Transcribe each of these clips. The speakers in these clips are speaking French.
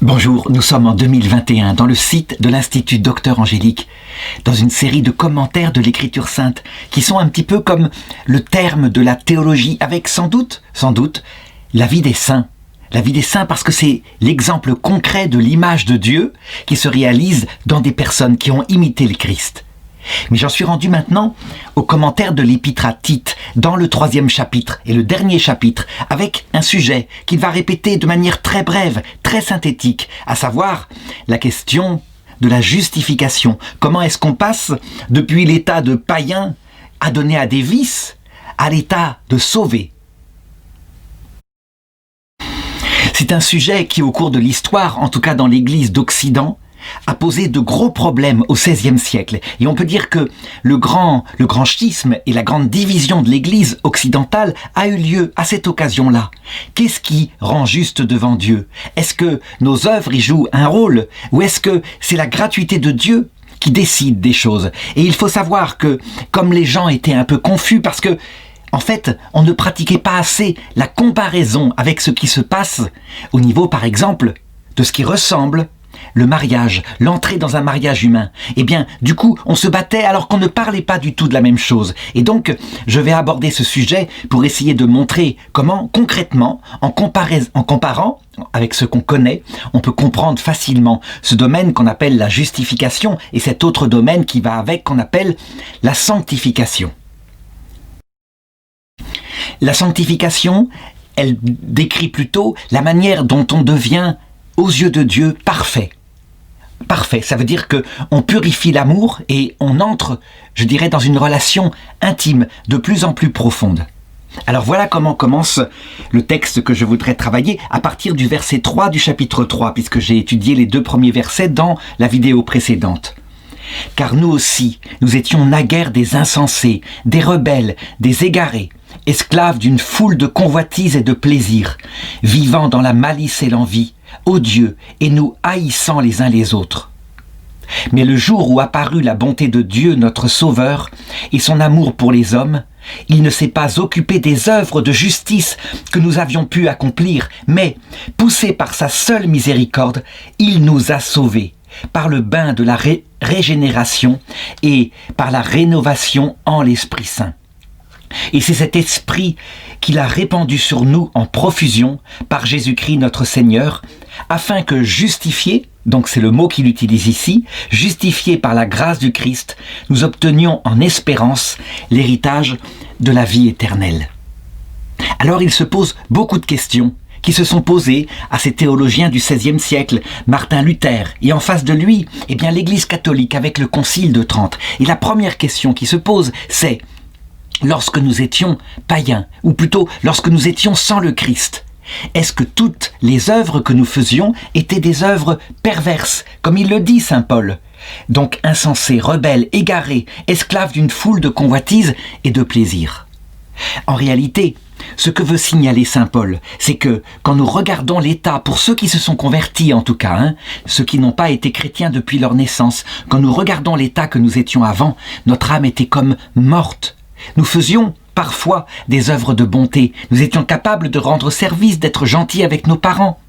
Bonjour, nous sommes en 2021 dans le site de l'Institut Docteur Angélique, dans une série de commentaires de l'Écriture sainte qui sont un petit peu comme le terme de la théologie avec sans doute, la vie des saints. La vie des saints parce que c'est l'exemple concret de l'image de Dieu qui se réalise dans des personnes qui ont imité le Christ. Mais j'en suis rendu maintenant au commentaire de l'Épître à Tite, dans le 3e chapitre et le dernier chapitre, avec un sujet qu'il va répéter de manière très brève, très synthétique, à savoir la question de la justification. Comment est-ce qu'on passe depuis l'état de païen adonné à des vices à l'état de sauvé? C'est un sujet qui, au cours de l'histoire, en tout cas dans l'Église d'Occident, a posé de gros problèmes au XVIe siècle. Et on peut dire que le grand schisme et la grande division de l'Église occidentale a eu lieu à cette occasion-là. Qu'est-ce qui rend juste devant Dieu? Est-ce que nos œuvres y jouent un rôle? Ou est-ce que c'est la gratuité de Dieu qui décide des choses? Et il faut savoir que, comme les gens étaient un peu confus parce que en fait, on ne pratiquait pas assez la comparaison avec ce qui se passe au niveau, par exemple, de ce qui ressemble le mariage, l'entrée dans un mariage humain. Eh bien, du coup, on se battait alors qu'on ne parlait pas du tout de la même chose. Et donc, je vais aborder ce sujet pour essayer de montrer comment, concrètement, en comparant avec ce qu'on connaît, on peut comprendre facilement ce domaine qu'on appelle la justification et cet autre domaine qui va avec qu'on appelle la sanctification. La sanctification, elle décrit plutôt la manière dont on devient, aux yeux de Dieu, parfait. Parfait, ça veut dire que on purifie l'amour et on entre, je dirais, dans une relation intime, de plus en plus profonde. Alors voilà comment commence le texte que je voudrais travailler à partir du verset 3 du chapitre 3, puisque j'ai étudié les 2 premiers versets dans la vidéo précédente. « Car nous aussi, nous étions naguère des insensés, des rebelles, des égarés, esclaves d'une foule de convoitises et de plaisirs, vivant dans la malice et l'envie, odieux et nous haïssant les uns les autres. Mais le jour où apparut la bonté de Dieu notre Sauveur et son amour pour les hommes, il ne s'est pas occupé des œuvres de justice que nous avions pu accomplir, mais, poussé par sa seule miséricorde, il nous a sauvés par le bain de la régénération et par la rénovation en l'Esprit Saint. Et c'est cet esprit qu'il a répandu sur nous en profusion par Jésus-Christ notre Seigneur, afin que justifiés, donc c'est le mot qu'il utilise ici, justifiés par la grâce du Christ, nous obtenions en espérance l'héritage de la vie éternelle. Alors il se pose beaucoup de questions qui se sont posées à ces théologiens du XVIe siècle, Martin Luther, et en face de lui, eh bien l'Église catholique avec le Concile de Trente. Et la première question qui se pose, c'est lorsque nous étions païens, ou plutôt lorsque nous étions sans le Christ, est-ce que toutes les œuvres que nous faisions étaient des œuvres perverses, comme il le dit saint Paul, donc insensés, rebelles, égarés, esclaves d'une foule de convoitises et de plaisirs? En réalité, ce que veut signaler saint Paul, c'est que quand nous regardons l'état, pour ceux qui se sont convertis en tout cas, ceux qui n'ont pas été chrétiens depuis leur naissance, quand nous regardons l'état que nous étions avant, notre âme était comme morte. Nous faisions parfois des œuvres de bonté, nous étions capables de rendre service, d'être gentils avec nos parents.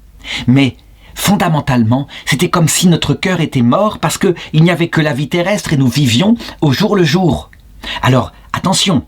Mais fondamentalement, c'était comme si notre cœur était mort parce qu'il n'y avait que la vie terrestre et nous vivions au jour le jour. Alors, attention,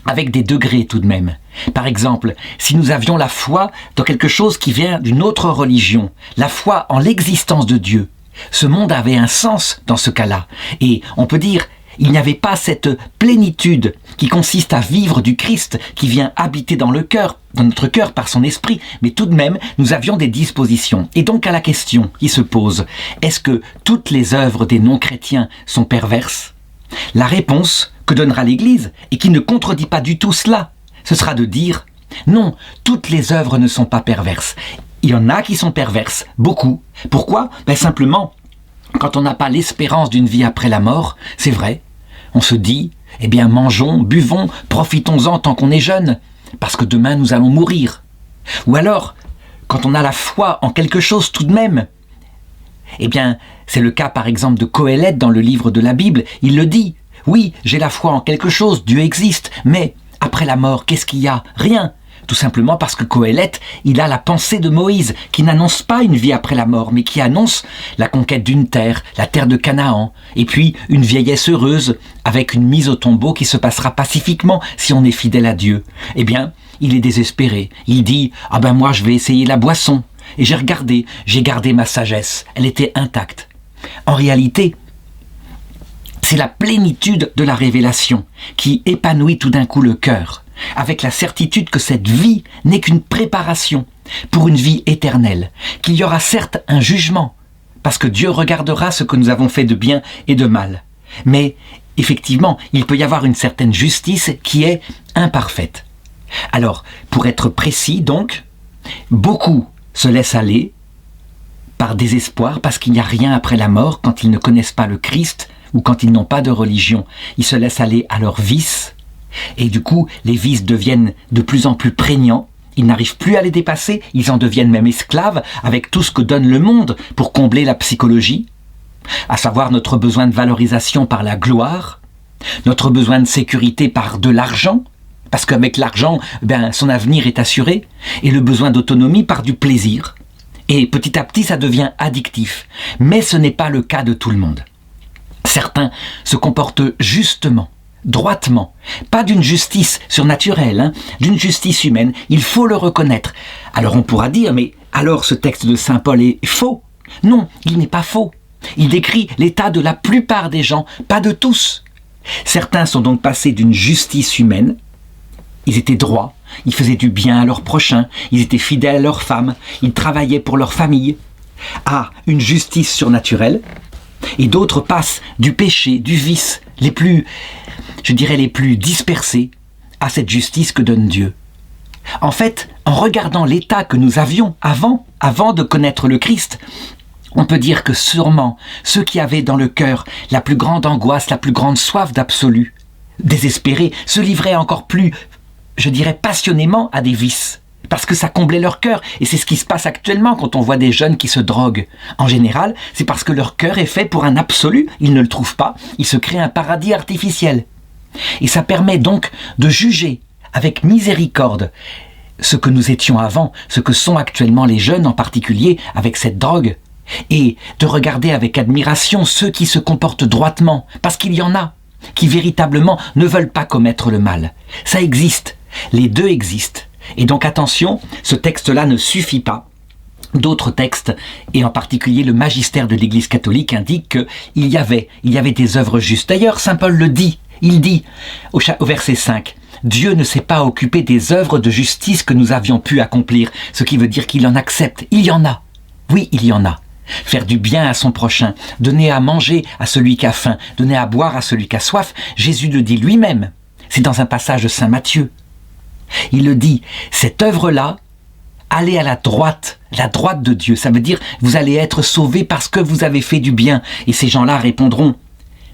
avec des degrés tout de même. Par exemple, si nous avions la foi dans quelque chose qui vient d'une autre religion, la foi en l'existence de Dieu, ce monde avait un sens dans ce cas-là. Et on peut dire, il n'y avait pas cette plénitude qui consiste à vivre du Christ qui vient habiter dans notre cœur par son esprit, mais tout de même, nous avions des dispositions. Et donc à la question qui se pose, est-ce que toutes les œuvres des non-chrétiens sont perverses? La réponse que donnera l'Église, et qui ne contredit pas du tout cela, ce sera de dire, non, toutes les œuvres ne sont pas perverses. Il y en a qui sont perverses, beaucoup. Pourquoi? Simplement, quand on n'a pas l'espérance d'une vie après la mort, c'est vrai, on se dit, eh bien mangeons, buvons, profitons-en tant qu'on est jeune, parce que demain nous allons mourir. Ou alors, quand on a la foi en quelque chose tout de même, eh bien, c'est le cas par exemple de Coëlette dans le livre de la Bible, il le dit, oui, j'ai la foi en quelque chose, Dieu existe, mais après la mort, qu'est-ce qu'il y a? Rien. Tout simplement parce que Qoéleth, il a la pensée de Moïse, qui n'annonce pas une vie après la mort, mais qui annonce la conquête d'une terre, la terre de Canaan, et puis une vieillesse heureuse, avec une mise au tombeau qui se passera pacifiquement si on est fidèle à Dieu. Eh bien, il est désespéré. Il dit « Ah ben moi je vais essayer la boisson. » Et j'ai gardé ma sagesse. Elle était intacte. En réalité, c'est la plénitude de la révélation qui épanouit tout d'un coup le cœur, avec la certitude que cette vie n'est qu'une préparation pour une vie éternelle, qu'il y aura certes un jugement, parce que Dieu regardera ce que nous avons fait de bien et de mal. Mais effectivement, il peut y avoir une certaine justice qui est imparfaite. Alors, pour être précis donc, beaucoup se laissent aller par désespoir parce qu'il n'y a rien après la mort quand ils ne connaissent pas le Christ ou quand ils n'ont pas de religion. Ils se laissent aller à leurs vices et du coup, les vices deviennent de plus en plus prégnants. Ils n'arrivent plus à les dépasser, ils en deviennent même esclaves avec tout ce que donne le monde pour combler la psychologie, à savoir notre besoin de valorisation par la gloire, notre besoin de sécurité par de l'argent, parce qu'avec l'argent, son avenir est assuré, et le besoin d'autonomie par du plaisir. Et petit à petit, ça devient addictif. Mais ce n'est pas le cas de tout le monde. Certains se comportent justement, droitement, pas d'une justice surnaturelle, d'une justice humaine, il faut le reconnaître. Alors on pourra dire, mais alors ce texte de Saint Paul est faux. Non, il n'est pas faux. Il décrit l'état de la plupart des gens, pas de tous. Certains sont donc passés d'une justice humaine, ils étaient droits, ils faisaient du bien à leurs prochains, ils étaient fidèles à leurs femmes, ils travaillaient pour leur famille, à une justice surnaturelle, et d'autres passent du péché, du vice, les plus dispersés, à cette justice que donne Dieu. En fait, en regardant l'état que nous avions avant de connaître le Christ, on peut dire que sûrement ceux qui avaient dans le cœur la plus grande angoisse, la plus grande soif d'absolu, désespérés, se livraient encore plus, passionnément à des vices, parce que ça comblait leur cœur, et c'est ce qui se passe actuellement quand on voit des jeunes qui se droguent. En général, c'est parce que leur cœur est fait pour un absolu, ils ne le trouvent pas, ils se créent un paradis artificiel. Et ça permet donc de juger avec miséricorde ce que nous étions avant, ce que sont actuellement les jeunes en particulier avec cette drogue, et de regarder avec admiration ceux qui se comportent droitement, parce qu'il y en a qui véritablement ne veulent pas commettre le mal. Ça existe, les deux existent. Et donc attention, ce texte-là ne suffit pas. D'autres textes, et en particulier le magistère de l'Église catholique, indique qu'il y avait des œuvres justes. D'ailleurs, saint Paul le dit, il dit au verset 5, « Dieu ne s'est pas occupé des œuvres de justice que nous avions pu accomplir », ce qui veut dire qu'il en accepte. Il y en a. Oui, il y en a. Faire du bien à son prochain, donner à manger à celui qui a faim, donner à boire à celui qui a soif, Jésus le dit lui-même. C'est dans un passage de saint Matthieu. Il le dit, cette œuvre-là, allez à la droite de Dieu. Ça veut dire, vous allez être sauvés parce que vous avez fait du bien. Et ces gens-là répondront,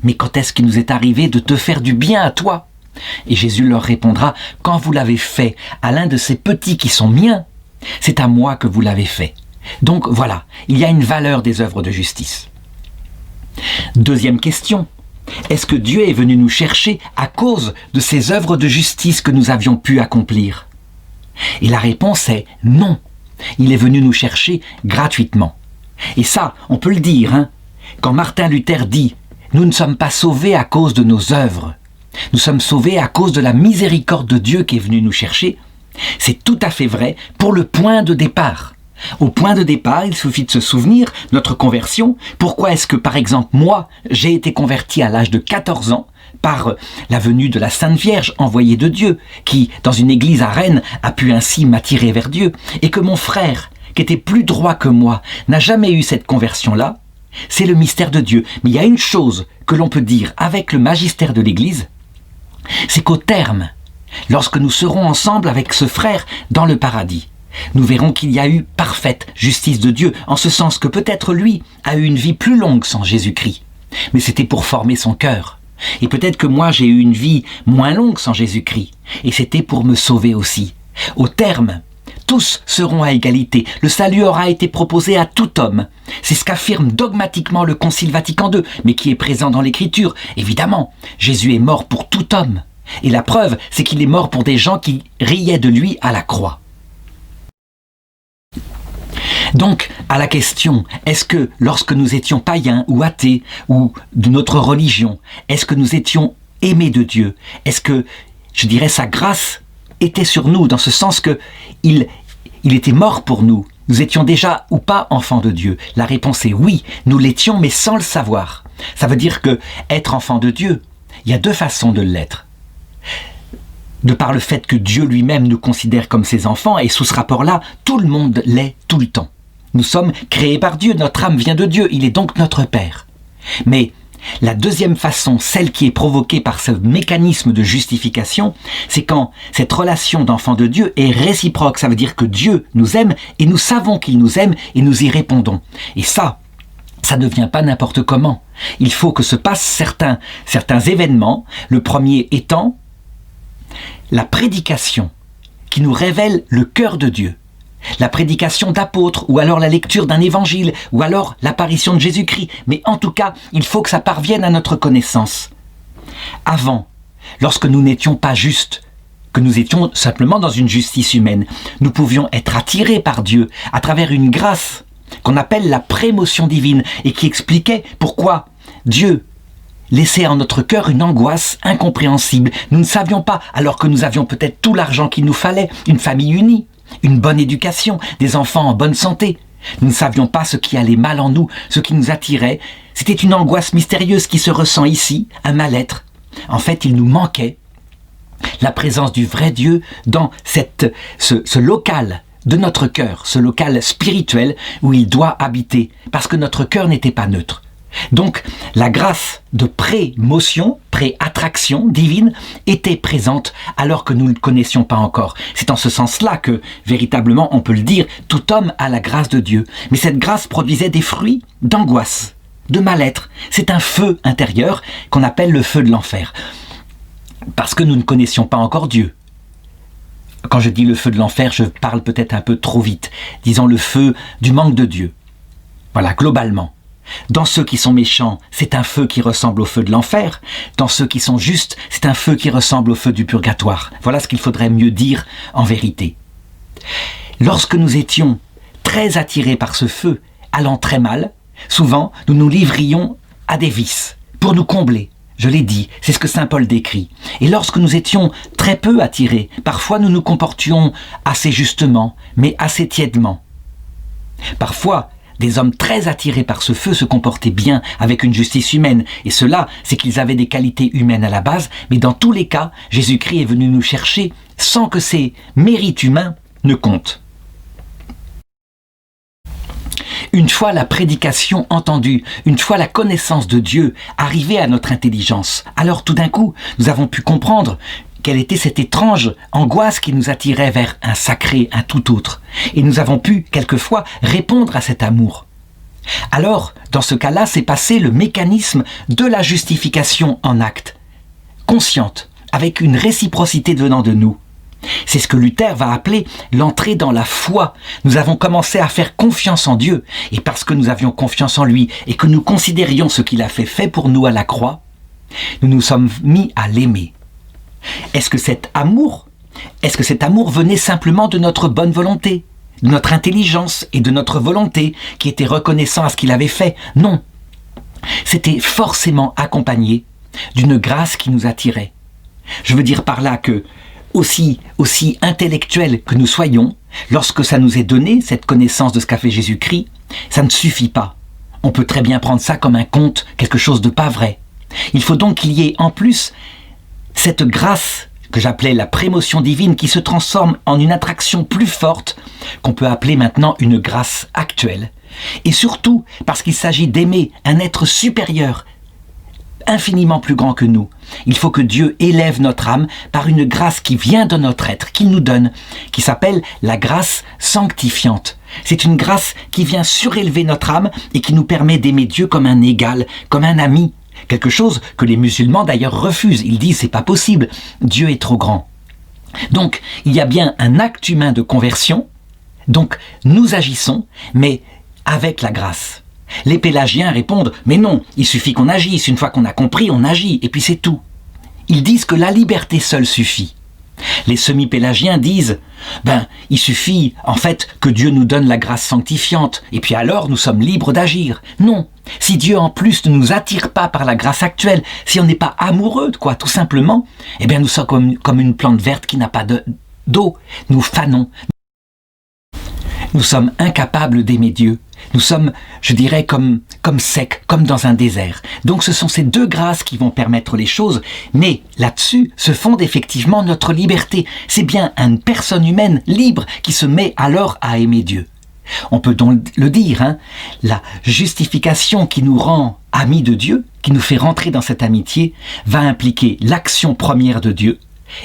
mais quand est-ce qu'il nous est arrivé de te faire du bien à toi ? Et Jésus leur répondra, quand vous l'avez fait à l'un de ces petits qui sont miens, c'est à moi que vous l'avez fait. Donc voilà, il y a une valeur des œuvres de justice. Deuxième question. Est-ce que Dieu est venu nous chercher à cause de ces œuvres de justice que nous avions pu accomplir ? Et la réponse est non. Il est venu nous chercher gratuitement. Et ça, on peut le dire, Quand Martin Luther dit « Nous ne sommes pas sauvés à cause de nos œuvres, nous sommes sauvés à cause de la miséricorde de Dieu qui est venu nous chercher », c'est tout à fait vrai pour le point de départ. Au point de départ, il suffit de se souvenir, notre conversion. Pourquoi est-ce que, par exemple, moi, j'ai été converti à l'âge de 14 ans par la venue de la Sainte Vierge envoyée de Dieu, qui, dans une église à Rennes, a pu ainsi m'attirer vers Dieu, et que mon frère, qui était plus droit que moi, n'a jamais eu cette conversion-là, c'est le mystère de Dieu. Mais il y a une chose que l'on peut dire avec le magistère de l'Église, c'est qu'au terme, lorsque nous serons ensemble avec ce frère dans le paradis, nous verrons qu'il y a eu parfaite justice de Dieu, en ce sens que peut-être lui a eu une vie plus longue sans Jésus-Christ, mais c'était pour former son cœur. Et peut-être que moi j'ai eu une vie moins longue sans Jésus-Christ, et c'était pour me sauver aussi. Au terme, tous seront à égalité. Le salut aura été proposé à tout homme. C'est ce qu'affirme dogmatiquement le Concile Vatican II, mais qui est présent dans l'Écriture. Évidemment, Jésus est mort pour tout homme. Et la preuve, c'est qu'il est mort pour des gens qui riaient de lui à la croix. Donc, à la question, est-ce que lorsque nous étions païens ou athées ou d'une autre religion, est-ce que nous étions aimés de Dieu? Est-ce que, je dirais, sa grâce était sur nous, dans ce sens que il était mort pour nous? Nous étions déjà ou pas enfants de Dieu? La réponse est oui, nous l'étions, mais sans le savoir. Ça veut dire que être enfant de Dieu, il y a deux façons de l'être. De par le fait que Dieu lui-même nous considère comme ses enfants, et sous ce rapport-là, tout le monde l'est tout le temps. Nous sommes créés par Dieu, notre âme vient de Dieu, il est donc notre Père. Mais la deuxième façon, celle qui est provoquée par ce mécanisme de justification, c'est quand cette relation d'enfant de Dieu est réciproque. Ça veut dire que Dieu nous aime et nous savons qu'il nous aime et nous y répondons. Et ça ne vient pas n'importe comment. Il faut que se passent certains événements, le premier étant la prédication qui nous révèle le cœur de Dieu. La prédication d'apôtres, ou alors la lecture d'un évangile, ou alors l'apparition de Jésus-Christ. Mais en tout cas, il faut que ça parvienne à notre connaissance. Avant, lorsque nous n'étions pas justes, que nous étions simplement dans une justice humaine, nous pouvions être attirés par Dieu à travers une grâce qu'on appelle la prémotion divine et qui expliquait pourquoi Dieu laissait en notre cœur une angoisse incompréhensible. Nous ne savions pas, alors que nous avions peut-être tout l'argent qu'il nous fallait, une famille unie, une bonne éducation, des enfants en bonne santé. Nous ne savions pas ce qui allait mal en nous, ce qui nous attirait. C'était une angoisse mystérieuse qui se ressent ici, un mal-être. En fait, il nous manquait la présence du vrai Dieu dans ce local de notre cœur, ce local spirituel où il doit habiter, parce que notre cœur n'était pas neutre. Donc, la grâce de pré-motion, pré-attraction divine était présente alors que nous ne le connaissions pas encore. C'est en ce sens-là que, véritablement, on peut le dire, tout homme a la grâce de Dieu. Mais cette grâce produisait des fruits d'angoisse, de mal-être. C'est un feu intérieur qu'on appelle le feu de l'enfer. Parce que nous ne connaissions pas encore Dieu. Quand je dis le feu de l'enfer, je parle peut-être un peu trop vite. Disons le feu du manque de Dieu. Voilà, globalement. Dans ceux qui sont méchants, c'est un feu qui ressemble au feu de l'enfer. Dans ceux qui sont justes, c'est un feu qui ressemble au feu du purgatoire. Voilà ce qu'il faudrait mieux dire en vérité. Lorsque nous étions très attirés par ce feu, allant très mal, souvent nous nous livrions à des vices pour nous combler. Je l'ai dit, c'est ce que saint Paul décrit. Et lorsque nous étions très peu attirés, parfois nous nous comportions assez justement, mais assez tièdement. Parfois, des hommes très attirés par ce feu se comportaient bien avec une justice humaine. Et cela, c'est qu'ils avaient des qualités humaines à la base, mais dans tous les cas, Jésus-Christ est venu nous chercher sans que ces mérites humains ne comptent. Une fois la prédication entendue, une fois la connaissance de Dieu arrivée à notre intelligence, alors tout d'un coup, nous avons pu comprendre quelle était cette étrange angoisse qui nous attirait vers un sacré, un tout autre. Et nous avons pu, quelquefois, répondre à cet amour. Alors, dans ce cas-là, s'est passé le mécanisme de la justification en acte, consciente, avec une réciprocité venant de nous. C'est ce que Luther va appeler l'entrée dans la foi. Nous avons commencé à faire confiance en Dieu. Et parce que nous avions confiance en lui et que nous considérions ce qu'il a fait pour nous à la croix, nous nous sommes mis à l'aimer. Est-ce que cet amour venait simplement de notre bonne volonté, de notre intelligence et de notre volonté qui était reconnaissant à ce qu'il avait fait? Non. C'était forcément accompagné d'une grâce qui nous attirait. Je veux dire par là que, aussi intellectuels que nous soyons, lorsque ça nous est donné, cette connaissance de ce qu'a fait Jésus-Christ, ça ne suffit pas. On peut très bien prendre ça comme un conte, quelque chose de pas vrai. Il faut donc qu'il y ait en plus cette grâce que j'appelais la prémotion divine qui se transforme en une attraction plus forte qu'on peut appeler maintenant une grâce actuelle. Et surtout parce qu'il s'agit d'aimer un être supérieur, infiniment plus grand que nous. Il faut que Dieu élève notre âme par une grâce qui vient de notre être, qu'il nous donne, qui s'appelle la grâce sanctifiante. C'est une grâce qui vient surélever notre âme et qui nous permet d'aimer Dieu comme un égal, comme un ami. Quelque chose que les musulmans d'ailleurs refusent. Ils disent c'est pas possible, Dieu est trop grand. Donc il y a bien un acte humain de conversion, donc nous agissons, mais avec la grâce. Les pélagiens répondent mais non, il suffit qu'on agisse, une fois qu'on a compris, on agit, et puis c'est tout. Ils disent que la liberté seule suffit. Les semi-pélagiens disent il suffit en fait que Dieu nous donne la grâce sanctifiante et puis alors nous sommes libres d'agir. Non, si Dieu en plus ne nous attire pas par la grâce actuelle, si on n'est pas amoureux de quoi tout simplement, nous sommes comme une plante verte qui n'a pas d'eau. Nous fanons. Nous sommes incapables d'aimer Dieu. Nous sommes, je dirais, comme secs, comme dans un désert. Donc ce sont ces deux grâces qui vont permettre les choses, mais là-dessus se fonde effectivement notre liberté. C'est bien une personne humaine libre qui se met alors à aimer Dieu. On peut donc le dire, la justification qui nous rend amis de Dieu, qui nous fait rentrer dans cette amitié, va impliquer l'action première de Dieu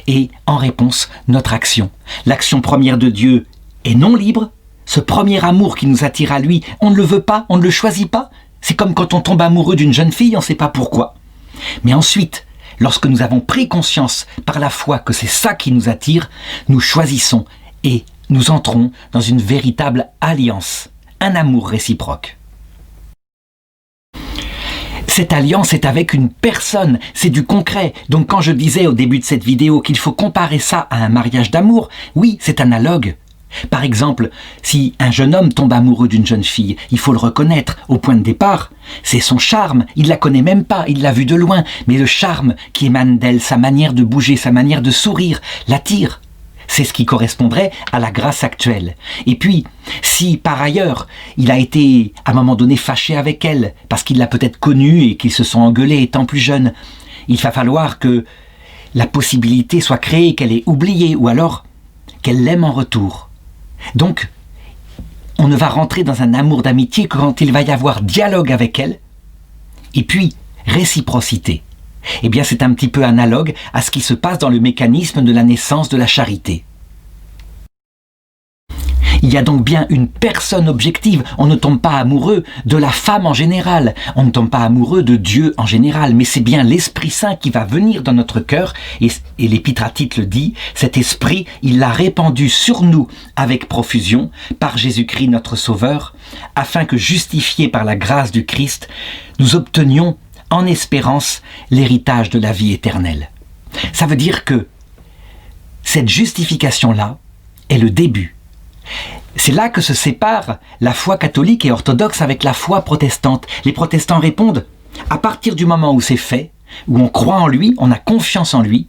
et en réponse notre action. L'action première de Dieu est non libre. Ce premier amour qui nous attire à lui, on ne le veut pas, on ne le choisit pas. C'est comme quand on tombe amoureux d'une jeune fille, on ne sait pas pourquoi. Mais ensuite, lorsque nous avons pris conscience par la foi que c'est ça qui nous attire, nous choisissons et nous entrons dans une véritable alliance, un amour réciproque. Cette alliance est avec une personne, c'est du concret. Donc quand je disais au début de cette vidéo qu'il faut comparer ça à un mariage d'amour, oui, c'est analogue. Par exemple, si un jeune homme tombe amoureux d'une jeune fille, il faut le reconnaître au point de départ. C'est son charme, il la connaît même pas, il l'a vue de loin, mais le charme qui émane d'elle, sa manière de bouger, sa manière de sourire, l'attire. C'est ce qui correspondrait à la grâce actuelle. Et puis, si par ailleurs, il a été à un moment donné fâché avec elle, parce qu'il l'a peut-être connue et qu'ils se sont engueulés étant plus jeunes, il va falloir que la possibilité soit créée, qu'elle ait oublié, ou alors qu'elle l'aime en retour. Donc, on ne va rentrer dans un amour d'amitié que quand il va y avoir dialogue avec elle, et puis réciprocité. C'est un petit peu analogue à ce qui se passe dans le mécanisme de la naissance de la charité. Il y a donc bien une personne objective. On ne tombe pas amoureux de la femme en général. On ne tombe pas amoureux de Dieu en général. Mais c'est bien l'Esprit Saint qui va venir dans notre cœur. Et l'Épître à Tite le dit, cet Esprit, il l'a répandu sur nous avec profusion par Jésus-Christ notre Sauveur, afin que, justifiés par la grâce du Christ, nous obtenions en espérance l'héritage de la vie éternelle. Ça veut dire que cette justification-là est le début. C'est là que se sépare la foi catholique et orthodoxe avec la foi protestante. Les protestants répondent, à partir du moment où c'est fait, où on croit en lui, on a confiance en lui,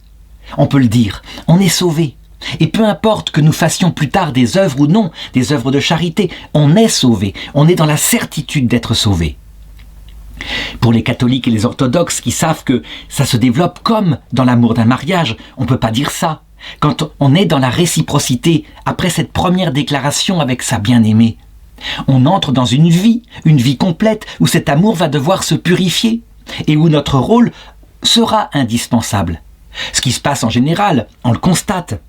on peut le dire, on est sauvé. Et peu importe que nous fassions plus tard des œuvres ou non, des œuvres de charité, on est sauvé, on est dans la certitude d'être sauvé. Pour les catholiques et les orthodoxes qui savent que ça se développe comme dans l'amour d'un mariage, on ne peut pas dire ça. Quand on est dans la réciprocité, après cette première déclaration avec sa bien-aimée, on entre dans une vie complète où cet amour va devoir se purifier et où notre rôle sera indispensable. Ce qui se passe en général, on le constate.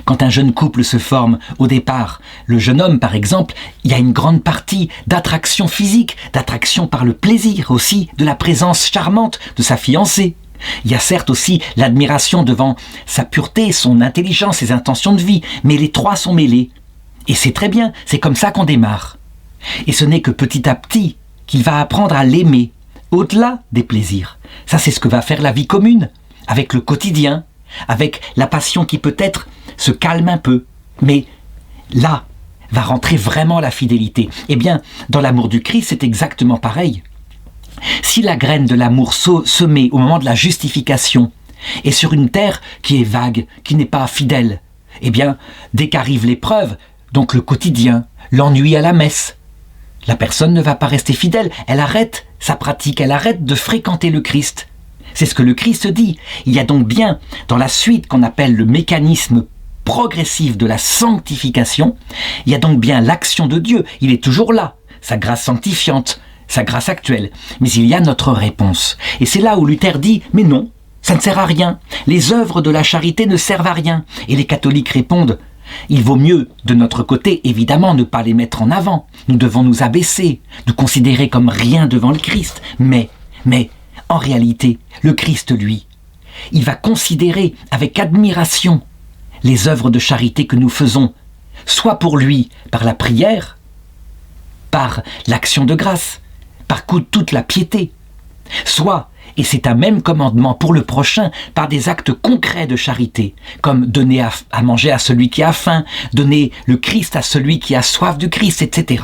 Quand un jeune couple se forme, au départ, le jeune homme par exemple, il y a une grande partie d'attraction physique, d'attraction par le plaisir aussi, de la présence charmante de sa fiancée. Il y a certes aussi l'admiration devant sa pureté, son intelligence, ses intentions de vie, mais les trois sont mêlés. Et c'est très bien, c'est comme ça qu'on démarre. Et ce n'est que petit à petit qu'il va apprendre à l'aimer, au-delà des plaisirs. Ça, c'est ce que va faire la vie commune, avec le quotidien, avec la passion qui peut-être se calme un peu. Mais là, va rentrer vraiment la fidélité. Dans l'amour du Christ, c'est exactement pareil. Si la graine de l'amour semée au moment de la justification est sur une terre qui est vague, qui n'est pas fidèle, dès qu'arrive l'épreuve, donc le quotidien, l'ennui à la messe, la personne ne va pas rester fidèle, elle arrête sa pratique, elle arrête de fréquenter le Christ. C'est ce que le Christ dit. Il y a donc bien, dans la suite qu'on appelle le mécanisme progressif de la sanctification, il y a donc bien l'action de Dieu, il est toujours là, sa grâce sanctifiante, sa grâce actuelle, mais il y a notre réponse. Et c'est là où Luther dit, mais non, ça ne sert à rien, les œuvres de la charité ne servent à rien. Et les catholiques répondent, il vaut mieux, de notre côté, évidemment, ne pas les mettre en avant. Nous devons nous abaisser, nous considérer comme rien devant le Christ. Mais, en réalité, le Christ, lui, il va considérer avec admiration les œuvres de charité que nous faisons, soit pour lui, par la prière, par l'action de grâce, par toute la piété, soit Et c'est un même commandement pour le prochain par des actes concrets de charité, comme donner à manger à celui qui a faim, donner le Christ à celui qui a soif du Christ, etc.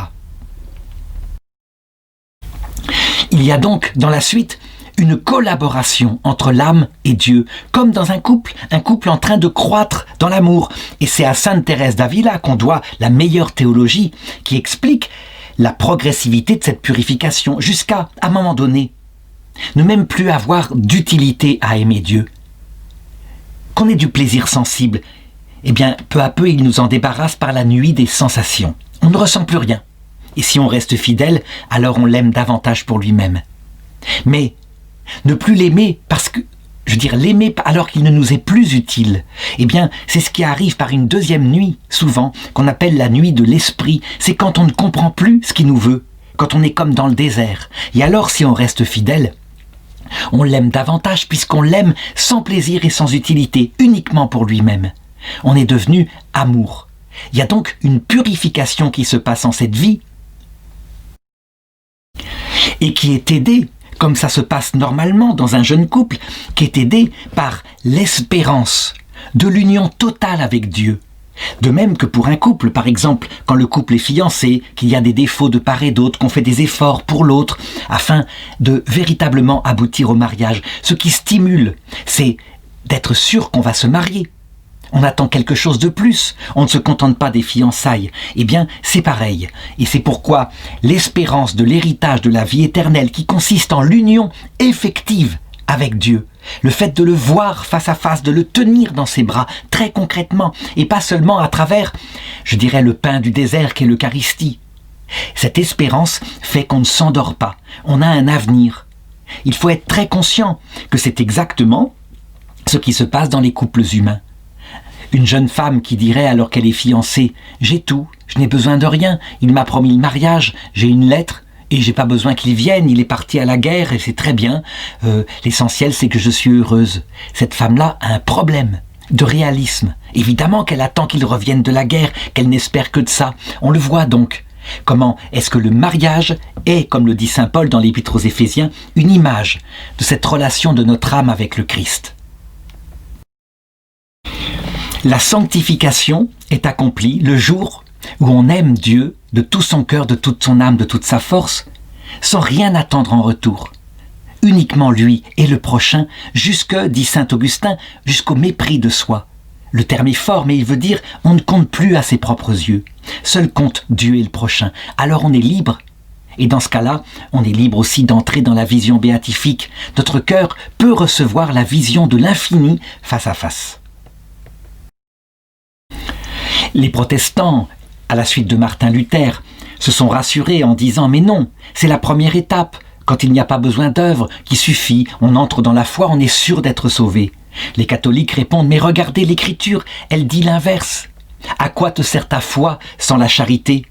Il y a donc, dans la suite, une collaboration entre l'âme et Dieu, comme dans un couple en train de croître dans l'amour. Et c'est à Sainte Thérèse d'Avila qu'on doit la meilleure théologie qui explique la progressivité de cette purification jusqu'à, à un moment donné, ne même plus avoir d'utilité à aimer Dieu. Qu'on ait du plaisir sensible, eh bien, peu à peu, il nous en débarrasse par la nuit des sensations. On ne ressent plus rien. Et si on reste fidèle, alors on l'aime davantage pour lui-même. Mais ne plus l'aimer parce que, l'aimer alors qu'il ne nous est plus utile, eh bien, c'est ce qui arrive par une deuxième nuit, souvent, qu'on appelle la nuit de l'esprit. C'est quand on ne comprend plus ce qu'il nous veut, quand on est comme dans le désert. Et alors, si on reste fidèle, on l'aime davantage puisqu'on l'aime sans plaisir et sans utilité, uniquement pour lui-même. On est devenu amour. Il y a donc une purification qui se passe en cette vie et qui est aidée, comme ça se passe normalement dans un jeune couple, qui est aidée par l'espérance de l'union totale avec Dieu. De même que pour un couple, par exemple, quand le couple est fiancé, qu'il y a des défauts de part et d'autre, qu'on fait des efforts pour l'autre, afin de véritablement aboutir au mariage. Ce qui stimule, c'est d'être sûr qu'on va se marier. On attend quelque chose de plus, on ne se contente pas des fiançailles. Eh bien, c'est pareil. Et c'est pourquoi l'espérance de l'héritage de la vie éternelle, qui consiste en l'union effective avec Dieu, le fait de le voir face à face, de le tenir dans ses bras, très concrètement, et pas seulement à travers, le pain du désert qu'est l'Eucharistie. Cette espérance fait qu'on ne s'endort pas, on a un avenir. Il faut être très conscient que c'est exactement ce qui se passe dans les couples humains. Une jeune femme qui dirait alors qu'elle est fiancée « J'ai tout, je n'ai besoin de rien, il m'a promis le mariage, j'ai une lettre et j'ai pas besoin qu'il vienne, il est parti à la guerre et c'est très bien, l'essentiel c'est que je suis heureuse ». Cette femme-là a un problème de réalisme. Évidemment qu'elle attend qu'il revienne de la guerre, qu'elle n'espère que de ça. On le voit donc. Comment est-ce que le mariage est, comme le dit saint Paul dans l'Épître aux Éphésiens, une image de cette relation de notre âme avec le Christ. La sanctification est accomplie le jour où on aime Dieu de tout son cœur, de toute son âme, de toute sa force, sans rien attendre en retour. Uniquement lui et le prochain, dit saint Augustin, jusqu'au mépris de soi. Le terme est fort, mais il veut dire on ne compte plus à ses propres yeux. Seul compte Dieu et le prochain. Alors on est libre. Et dans ce cas-là, on est libre aussi d'entrer dans la vision béatifique. Notre cœur peut recevoir la vision de l'infini face à face. Les protestants, à la suite de Martin Luther, se sont rassurés en disant « Mais non, c'est la première étape. Quand il n'y a pas besoin d'œuvre, qui suffit, on entre dans la foi, on est sûr d'être sauvé. » Les catholiques répondent « Mais regardez l'Écriture, elle dit l'inverse. À quoi te sert ta foi sans la charité?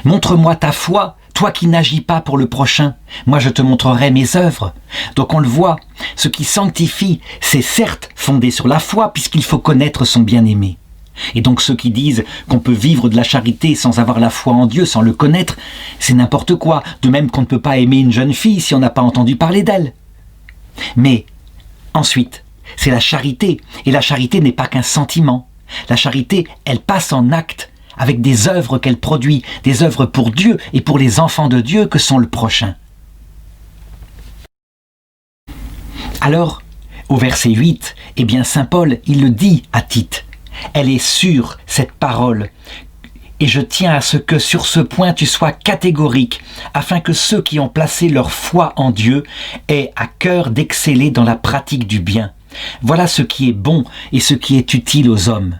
Montre-moi ta foi, toi qui n'agis pas pour le prochain. Moi je te montrerai mes œuvres. » Donc on le voit, ce qui sanctifie, c'est certes fondé sur la foi, puisqu'il faut connaître son bien-aimé. Et donc ceux qui disent qu'on peut vivre de la charité sans avoir la foi en Dieu, sans le connaître, c'est n'importe quoi. De même qu'on ne peut pas aimer une jeune fille si on n'a pas entendu parler d'elle. Mais ensuite, c'est la charité. Et la charité n'est pas qu'un sentiment. La charité, elle passe en acte avec des œuvres qu'elle produit, des œuvres pour Dieu et pour les enfants de Dieu que sont le prochain. Alors, au verset 8, eh bien saint Paul, il le dit à Tite. Elle est sûre, cette parole, et je tiens à ce que sur ce point tu sois catégorique, afin que ceux qui ont placé leur foi en Dieu aient à cœur d'exceller dans la pratique du bien. Voilà ce qui est bon et ce qui est utile aux hommes.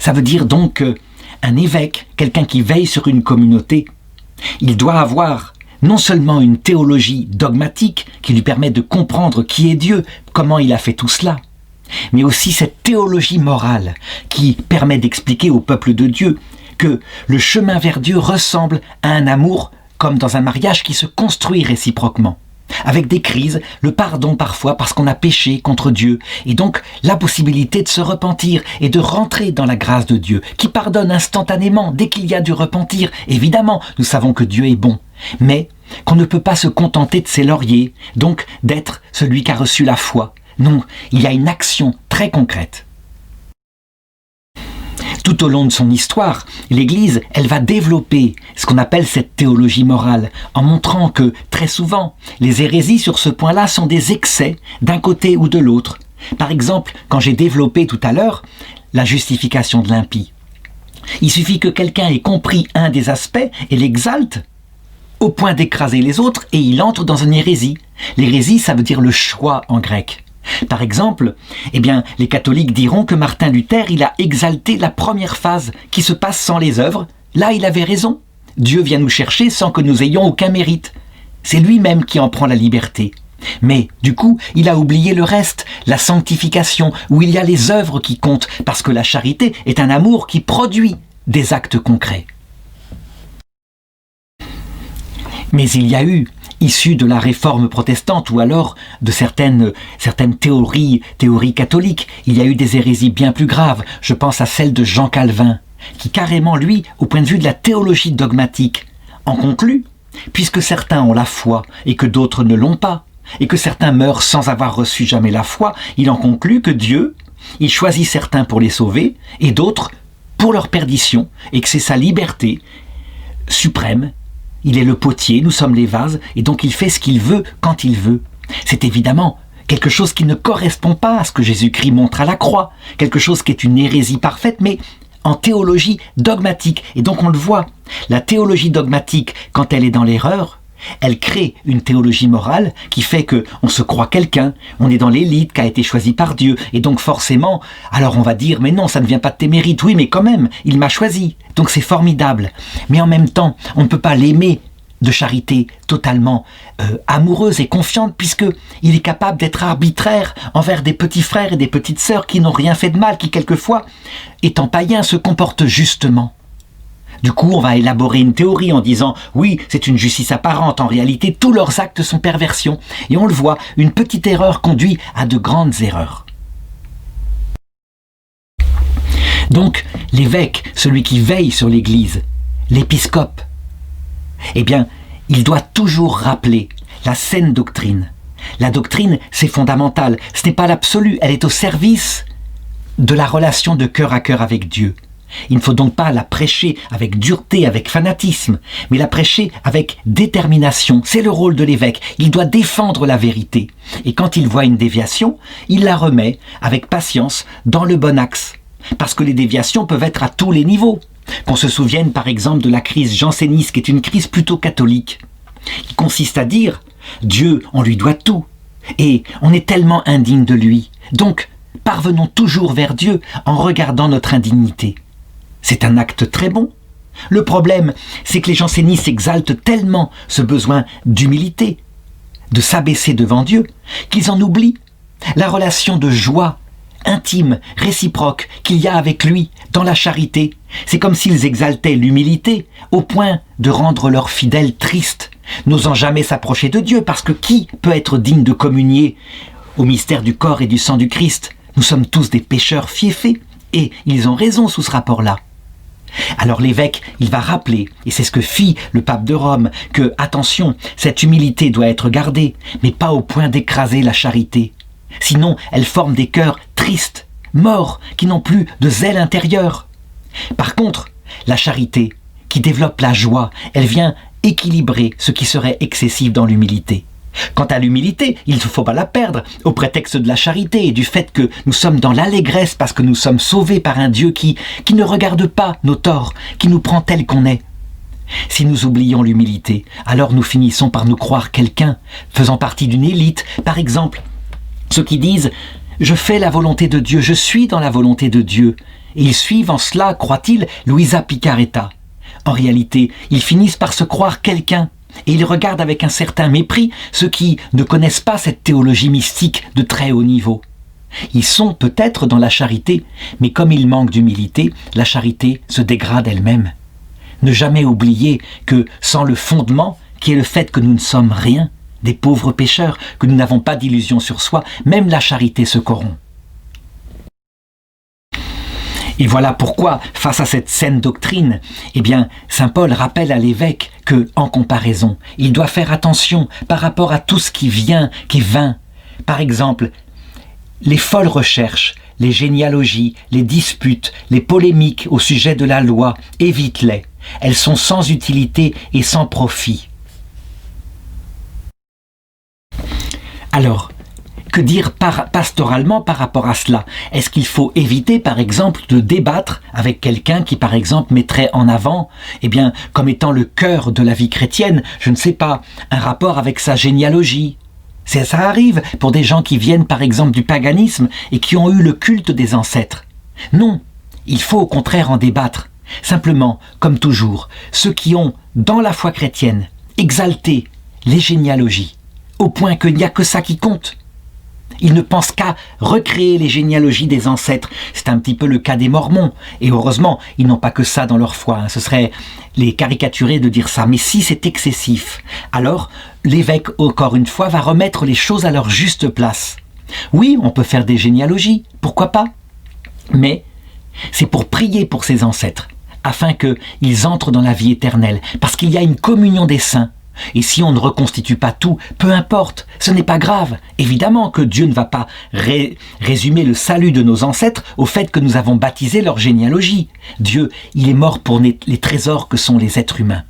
Ça veut dire donc qu'un évêque, quelqu'un qui veille sur une communauté, il doit avoir non seulement une théologie dogmatique qui lui permet de comprendre qui est Dieu, comment il a fait tout cela, mais aussi cette théologie morale qui permet d'expliquer au peuple de Dieu que le chemin vers Dieu ressemble à un amour comme dans un mariage qui se construit réciproquement, avec des crises, le pardon parfois parce qu'on a péché contre Dieu, et donc la possibilité de se repentir et de rentrer dans la grâce de Dieu, qui pardonne instantanément dès qu'il y a du repentir. Évidemment, nous savons que Dieu est bon, mais qu'on ne peut pas se contenter de ses lauriers, donc d'être celui qui a reçu la foi. Non, il y a une action très concrète. Tout au long de son histoire, l'Église, elle va développer ce qu'on appelle cette théologie morale, en montrant que, très souvent, les hérésies sur ce point-là sont des excès d'un côté ou de l'autre. Par exemple, quand j'ai développé tout à l'heure la justification de l'impie, il suffit que quelqu'un ait compris un des aspects et l'exalte au point d'écraser les autres et il entre dans une hérésie. L'hérésie, ça veut dire le choix en grec. Par exemple, les catholiques diront que Martin Luther, il a exalté la première phase qui se passe sans les œuvres. Là, il avait raison. Dieu vient nous chercher sans que nous ayons aucun mérite. C'est lui-même qui en prend la liberté. Mais, du coup, il a oublié le reste, la sanctification, où il y a les œuvres qui comptent, parce que la charité est un amour qui produit des actes concrets. Mais il y a eu, issus de la réforme protestante ou alors de certaines théories catholiques, il y a eu des hérésies bien plus graves. Je pense à celle de Jean Calvin, qui carrément, lui, au point de vue de la théologie dogmatique, en conclut, puisque certains ont la foi et que d'autres ne l'ont pas, et que certains meurent sans avoir reçu jamais la foi, il en conclut que Dieu, il choisit certains pour les sauver et d'autres pour leur perdition, et que c'est sa liberté suprême. Il est le potier, nous sommes les vases, et donc il fait ce qu'il veut quand il veut. C'est évidemment quelque chose qui ne correspond pas à ce que Jésus-Christ montre à la croix, quelque chose qui est une hérésie parfaite, mais en théologie dogmatique. Et donc on le voit, la théologie dogmatique, quand elle est dans l'erreur, elle crée une théologie morale qui fait que on se croit quelqu'un, on est dans l'élite qui a été choisie par Dieu, et donc forcément, alors on va dire, mais non, ça ne vient pas de tes mérites, oui, mais quand même, il m'a choisi, donc c'est formidable. Mais en même temps, on ne peut pas l'aimer de charité totalement amoureuse et confiante, puisqu'il est capable d'être arbitraire envers des petits frères et des petites sœurs qui n'ont rien fait de mal, qui quelquefois, étant païens, se comportent justement. Du coup, on va élaborer une théorie en disant « Oui, c'est une justice apparente, en réalité, tous leurs actes sont perversions. » Et on le voit, une petite erreur conduit à de grandes erreurs. Donc, l'évêque, celui qui veille sur l'Église, l'épiscope, il doit toujours rappeler la saine doctrine. La doctrine, c'est fondamental. Ce n'est pas l'absolu, elle est au service de la relation de cœur à cœur avec Dieu. Il ne faut donc pas la prêcher avec dureté, avec fanatisme, mais la prêcher avec détermination. C'est le rôle de l'évêque. Il doit défendre la vérité. Et quand il voit une déviation, il la remet avec patience dans le bon axe. Parce que les déviations peuvent être à tous les niveaux. Qu'on se souvienne par exemple de la crise janséniste, qui est une crise plutôt catholique, qui consiste à dire « Dieu, on lui doit tout, et on est tellement indigne de lui. Donc, parvenons toujours vers Dieu en regardant notre indignité. » C'est un acte très bon. Le problème, c'est que les jansénistes exaltent tellement ce besoin d'humilité, de s'abaisser devant Dieu, qu'ils en oublient la relation de joie intime, réciproque qu'il y a avec lui dans la charité. C'est comme s'ils exaltaient l'humilité au point de rendre leurs fidèles tristes, n'osant jamais s'approcher de Dieu, parce que qui peut être digne de communier au mystère du corps et du sang du Christ? Nous sommes tous des pécheurs fiefés, et ils ont raison sous ce rapport-là. Alors l'évêque, il va rappeler, et c'est ce que fit le pape de Rome, que, attention, cette humilité doit être gardée, mais pas au point d'écraser la charité. Sinon, elle forme des cœurs tristes, morts, qui n'ont plus de zèle intérieur. Par contre, la charité, qui développe la joie, elle vient équilibrer ce qui serait excessif dans l'humilité. Quant à l'humilité, il ne faut pas la perdre au prétexte de la charité et du fait que nous sommes dans l'allégresse parce que nous sommes sauvés par un Dieu qui ne regarde pas nos torts, qui nous prend tel qu'on est. Si nous oublions l'humilité, alors nous finissons par nous croire quelqu'un, faisant partie d'une élite. Par exemple, ceux qui disent « Je fais la volonté de Dieu, je suis dans la volonté de Dieu ». Et ils suivent en cela, croit-il, Luisa Picaretta. En réalité, ils finissent par se croire quelqu'un. Et ils regardent avec un certain mépris ceux qui ne connaissent pas cette théologie mystique de très haut niveau. Ils sont peut-être dans la charité, mais comme ils manquent d'humilité, la charité se dégrade elle-même. Ne jamais oublier que sans le fondement, qui est le fait que nous ne sommes rien, des pauvres pécheurs, que nous n'avons pas d'illusion sur soi, même la charité se corrompt. Et voilà pourquoi, face à cette saine doctrine, eh bien, saint Paul rappelle à l'évêque que, en comparaison, il doit faire attention par rapport à tout ce qui vient, qui est vain. Par exemple, les folles recherches, les généalogies, les disputes, les polémiques au sujet de la loi, évite-les. Elles sont sans utilité et sans profit. Alors, que dire pastoralement par rapport à cela? Est-ce qu'il faut éviter, par exemple, de débattre avec quelqu'un qui, par exemple, mettrait en avant, eh bien, comme étant le cœur de la vie chrétienne, je ne sais pas, un rapport avec sa généalogie? Ça arrive pour des gens qui viennent, par exemple, du paganisme et qui ont eu le culte des ancêtres. Non, il faut au contraire en débattre. Simplement, comme toujours, ceux qui ont, dans la foi chrétienne, exalté les généalogies, au point qu'il n'y a que ça qui compte. Ils ne pensent qu'à recréer les généalogies des ancêtres. C'est un petit peu le cas des Mormons. Et heureusement, ils n'ont pas que ça dans leur foi. Ce serait les caricaturer de dire ça. Mais si c'est excessif, alors l'évêque, encore une fois, va remettre les choses à leur juste place. Oui, on peut faire des généalogies, pourquoi pas? Mais c'est pour prier pour ces ancêtres, afin qu'ils entrent dans la vie éternelle. Parce qu'il y a une communion des saints. Et si on ne reconstitue pas tout, peu importe, ce n'est pas grave. Évidemment que Dieu ne va pas résumer le salut de nos ancêtres au fait que nous avons baptisé leur généalogie. Dieu, il est mort pour les trésors que sont les êtres humains.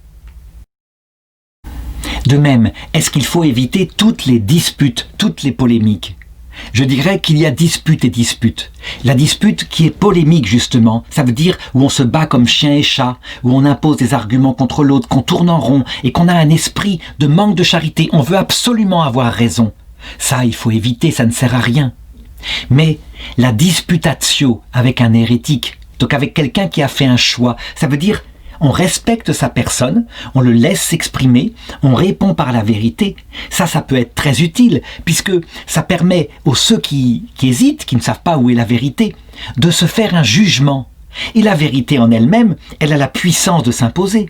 De même, est-ce qu'il faut éviter toutes les disputes, toutes les polémiques? Je dirais qu'il y a dispute et dispute. La dispute qui est polémique justement, ça veut dire où on se bat comme chien et chat, où on impose des arguments contre l'autre, qu'on tourne en rond et qu'on a un esprit de manque de charité. On veut absolument avoir raison. Ça, il faut éviter, ça ne sert à rien. Mais la disputatio avec un hérétique, donc avec quelqu'un qui a fait un choix, ça veut dire on respecte sa personne, on le laisse s'exprimer, on répond par la vérité. Ça peut être très utile, puisque ça permet aux ceux qui hésitent, qui ne savent pas où est la vérité, de se faire un jugement. Et la vérité en elle-même, elle a la puissance de s'imposer.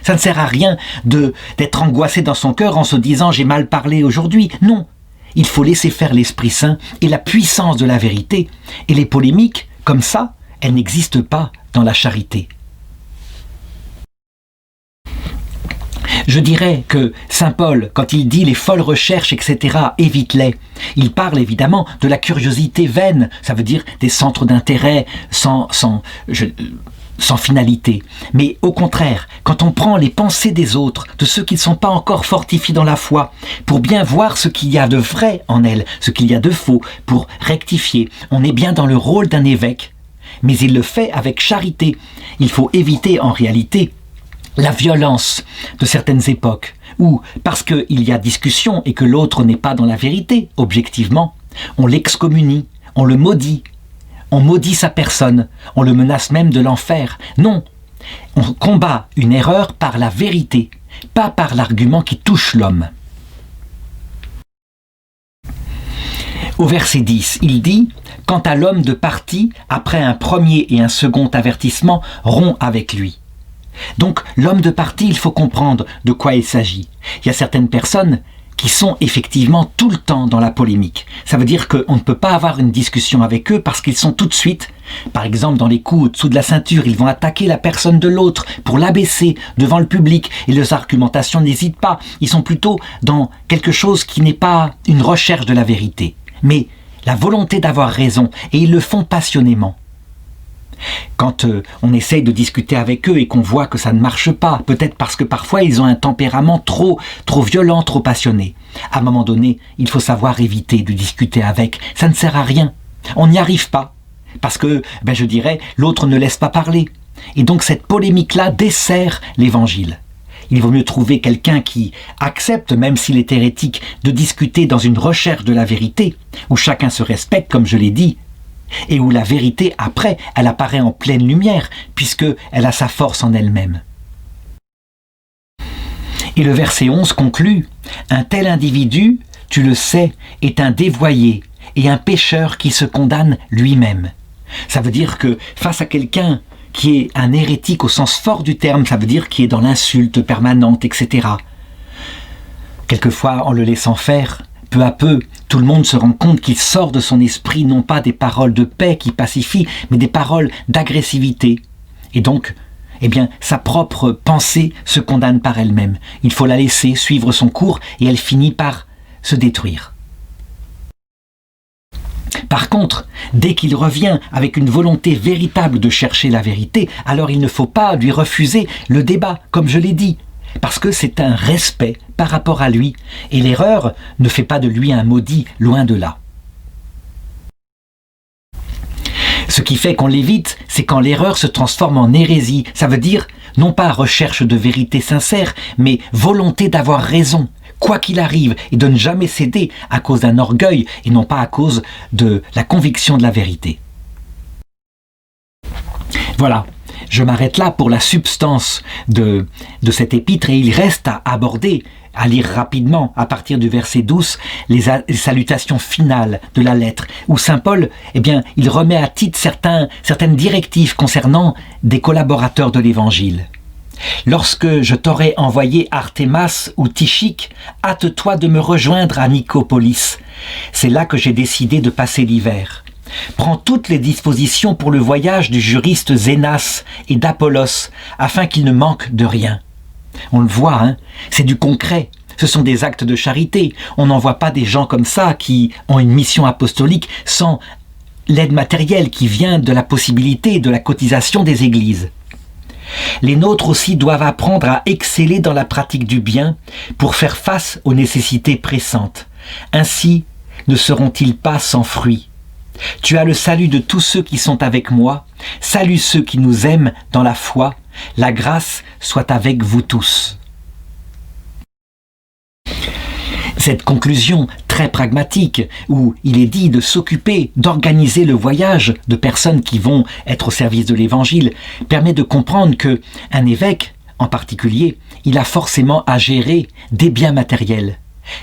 Ça ne sert à rien d'être angoissé dans son cœur en se disant « j'ai mal parlé aujourd'hui ». Non, il faut laisser faire l'Esprit Saint et la puissance de la vérité. Et les polémiques, comme ça, elles n'existent pas dans la charité. Je dirais que saint Paul, quand il dit les folles recherches, etc., évite-les, il parle évidemment de la curiosité vaine, ça veut dire des centres d'intérêt sans finalité. Mais au contraire, quand on prend les pensées des autres, de ceux qui ne sont pas encore fortifiés dans la foi, pour bien voir ce qu'il y a de vrai en elles, ce qu'il y a de faux, pour rectifier, on est bien dans le rôle d'un évêque. Mais il le fait avec charité. Il faut éviter en réalité la violence de certaines époques, où, parce qu'il y a discussion et que l'autre n'est pas dans la vérité, objectivement, on l'excommunie, on le maudit, on maudit sa personne, on le menace même de l'enfer. Non, on combat une erreur par la vérité, pas par l'argument qui touche l'homme. Au verset 10, il dit « Quant à l'homme de parti, après un premier et un second avertissement, rompt avec lui. » Donc, l'homme de parti, il faut comprendre de quoi il s'agit. Il y a certaines personnes qui sont effectivement tout le temps dans la polémique. Ça veut dire qu'on ne peut pas avoir une discussion avec eux parce qu'ils sont tout de suite, par exemple dans les coups au-dessous de la ceinture, ils vont attaquer la personne de l'autre pour l'abaisser devant le public et leurs argumentations n'hésitent pas. Ils sont plutôt dans quelque chose qui n'est pas une recherche de la vérité, mais la volonté d'avoir raison, et ils le font passionnément. Quand on essaye de discuter avec eux et qu'on voit que ça ne marche pas, peut-être parce que parfois ils ont un tempérament trop violent, trop passionné. À un moment donné, il faut savoir éviter de discuter avec. Ça ne sert à rien. On n'y arrive pas. Parce que, je dirais, l'autre ne laisse pas parler. Et donc cette polémique-là dessert l'évangile. Il vaut mieux trouver quelqu'un qui accepte, même s'il est hérétique, de discuter dans une recherche de la vérité, où chacun se respecte, comme je l'ai dit, et où la vérité, après, elle apparaît en pleine lumière, puisqu'elle a sa force en elle-même. Et le verset 11 conclut « Un tel individu, tu le sais, est un dévoyé et un pécheur qui se condamne lui-même. » Ça veut dire que face à quelqu'un qui est un hérétique au sens fort du terme, ça veut dire qui est dans l'insulte permanente, etc. Quelquefois, en le laissant faire, peu à peu, tout le monde se rend compte qu'il sort de son esprit non pas des paroles de paix qui pacifient, mais des paroles d'agressivité. Et donc, eh bien, sa propre pensée se condamne par elle-même. Il faut la laisser suivre son cours et elle finit par se détruire. Par contre, dès qu'il revient avec une volonté véritable de chercher la vérité, alors il ne faut pas lui refuser le débat, comme je l'ai dit, parce que c'est un respect par rapport à lui, et l'erreur ne fait pas de lui un maudit, loin de là. Ce qui fait qu'on l'évite, c'est quand l'erreur se transforme en hérésie. Ça veut dire, non pas recherche de vérité sincère, mais volonté d'avoir raison, quoi qu'il arrive, et de ne jamais céder à cause d'un orgueil, et non pas à cause de la conviction de la vérité. Voilà, je m'arrête là pour la substance de cet épître, et il reste à aborder, à lire rapidement, à partir du verset 12, les salutations finales de la lettre, où saint Paul, eh bien, il remet à titre certaines directives concernant des collaborateurs de l'Évangile. « Lorsque je t'aurai envoyé Artémas ou Tychique, hâte-toi de me rejoindre à Nicopolis. C'est là que j'ai décidé de passer l'hiver. Prends toutes les dispositions pour le voyage du juriste Zénas et d'Apollos, afin qu'il ne manque de rien. » On le voit, hein, c'est du concret. Ce sont des actes de charité. On n'envoie pas des gens comme ça qui ont une mission apostolique sans l'aide matérielle qui vient de la possibilité de la cotisation des églises. Les nôtres aussi doivent apprendre à exceller dans la pratique du bien pour faire face aux nécessités pressantes. Ainsi ne seront-ils pas sans fruit. Tu as le salut de tous ceux qui sont avec moi. Salue ceux qui nous aiment dans la foi. La grâce soit avec vous tous. Cette conclusion très pragmatique, où il est dit de s'occuper, d'organiser le voyage de personnes qui vont être au service de l'Évangile, permet de comprendre qu'un évêque, en particulier, il a forcément à gérer des biens matériels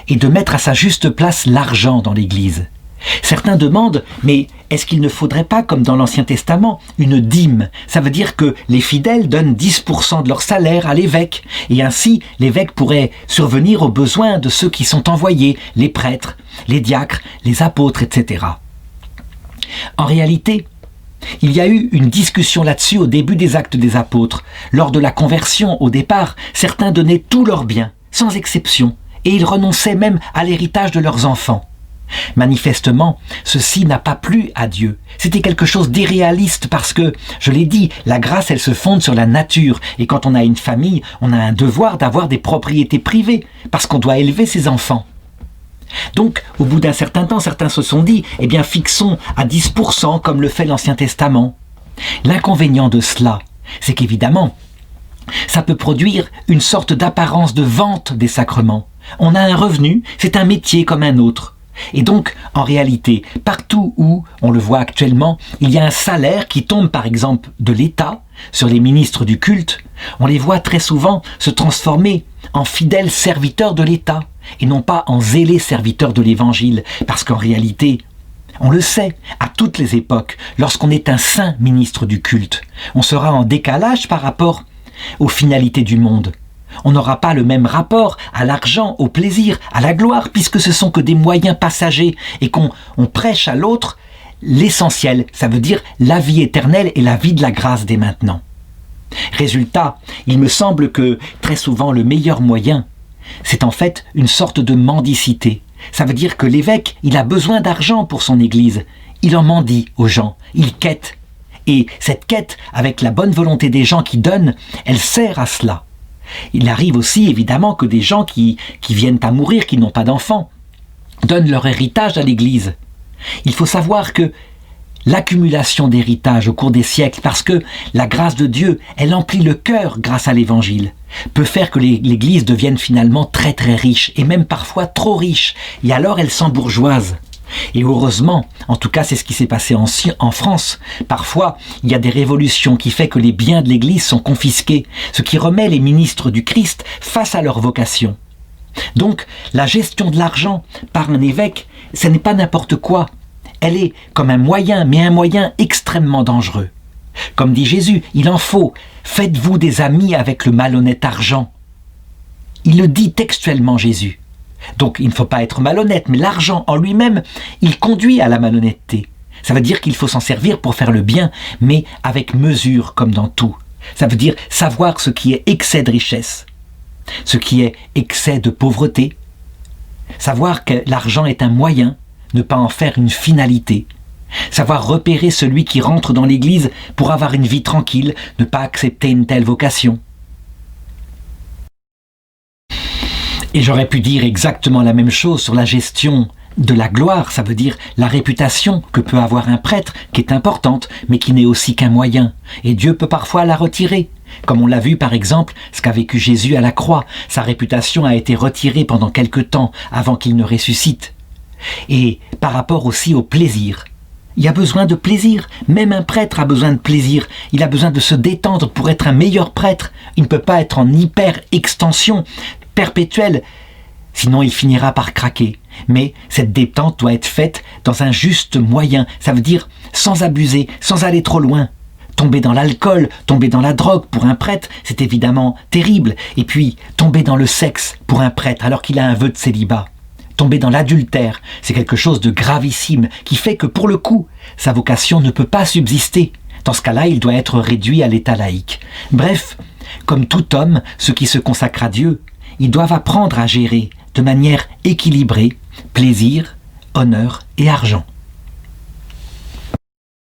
et de mettre à sa juste place l'argent dans l'Église. Certains demandent, mais est-ce qu'il ne faudrait pas, comme dans l'Ancien Testament, une dîme? Ça veut dire que les fidèles donnent 10% de leur salaire à l'évêque, et ainsi l'évêque pourrait survenir aux besoins de ceux qui sont envoyés, les prêtres, les diacres, les apôtres, etc. En réalité, il y a eu une discussion là-dessus au début des Actes des Apôtres. Lors de la conversion, au départ, certains donnaient tous leurs biens, sans exception, et ils renonçaient même à l'héritage de leurs enfants. Manifestement, ceci n'a pas plu à Dieu. C'était quelque chose d'irréaliste parce que, je l'ai dit, la grâce, elle se fonde sur la nature. Et quand on a une famille, on a un devoir d'avoir des propriétés privées parce qu'on doit élever ses enfants. Donc, au bout d'un certain temps, certains se sont dit, eh bien, fixons à 10% comme le fait l'Ancien Testament. L'inconvénient de cela, c'est qu'évidemment, ça peut produire une sorte d'apparence de vente des sacrements. On a un revenu, c'est un métier comme un autre. Et donc, en réalité, partout où, on le voit actuellement, il y a un salaire qui tombe par exemple de l'État sur les ministres du culte, on les voit très souvent se transformer en fidèles serviteurs de l'État et non pas en zélés serviteurs de l'Évangile, parce qu'en réalité, on le sait, à toutes les époques, lorsqu'on est un saint ministre du culte, on sera en décalage par rapport aux finalités du monde. On n'aura pas le même rapport à l'argent, au plaisir, à la gloire, puisque ce sont que des moyens passagers et qu'on prêche à l'autre l'essentiel, ça veut dire la vie éternelle et la vie de la grâce dès maintenant. Résultat, il me semble que très souvent le meilleur moyen, c'est en fait une sorte de mendicité. Ça veut dire que l'évêque, il a besoin d'argent pour son église. Il en mendie aux gens, il quête. Et cette quête, avec la bonne volonté des gens qui donnent, elle sert à cela. Il arrive aussi évidemment que des gens qui viennent à mourir, qui n'ont pas d'enfants, donnent leur héritage à l'Église. Il faut savoir que l'accumulation d'héritage au cours des siècles, parce que la grâce de Dieu, elle emplit le cœur grâce à l'Évangile, peut faire que l'Église devienne finalement très très riche, et même parfois trop riche, et alors elle s'embourgeoise. Et heureusement, en tout cas c'est ce qui s'est passé en France, parfois il y a des révolutions qui font que les biens de l'Église sont confisqués, ce qui remet les ministres du Christ face à leur vocation. Donc la gestion de l'argent par un évêque, ce n'est pas n'importe quoi, elle est comme un moyen, mais un moyen extrêmement dangereux. Comme dit Jésus, il en faut, faites-vous des amis avec le malhonnête argent. Il le dit textuellement Jésus. Donc il ne faut pas être malhonnête, mais l'argent en lui-même, il conduit à la malhonnêteté. Ça veut dire qu'il faut s'en servir pour faire le bien, mais avec mesure comme dans tout. Ça veut dire savoir ce qui est excès de richesse, ce qui est excès de pauvreté, savoir que l'argent est un moyen, ne pas en faire une finalité, savoir repérer celui qui rentre dans l'église pour avoir une vie tranquille, ne pas accepter une telle vocation. Et j'aurais pu dire exactement la même chose sur la gestion de la gloire, ça veut dire la réputation que peut avoir un prêtre, qui est importante, mais qui n'est aussi qu'un moyen. Et Dieu peut parfois la retirer. Comme on l'a vu par exemple, ce qu'a vécu Jésus à la croix. Sa réputation a été retirée pendant quelque temps avant qu'il ne ressuscite. Et par rapport aussi au plaisir. Il y a besoin de plaisir. Même un prêtre a besoin de plaisir. Il a besoin de se détendre pour être un meilleur prêtre. Il ne peut pas être en hyper-extension perpétuelle. Sinon, il finira par craquer. Mais cette détente doit être faite dans un juste moyen. Ça veut dire sans abuser, sans aller trop loin. Tomber dans l'alcool, tomber dans la drogue pour un prêtre, c'est évidemment terrible. Et puis, tomber dans le sexe pour un prêtre alors qu'il a un vœu de célibat. Tomber dans l'adultère, c'est quelque chose de gravissime qui fait que pour le coup, sa vocation ne peut pas subsister. Dans ce cas-là, il doit être réduit à l'état laïque. Bref, comme tout homme, ceux qui se consacrent à Dieu, ils doivent apprendre à gérer de manière équilibrée plaisir, honneur et argent.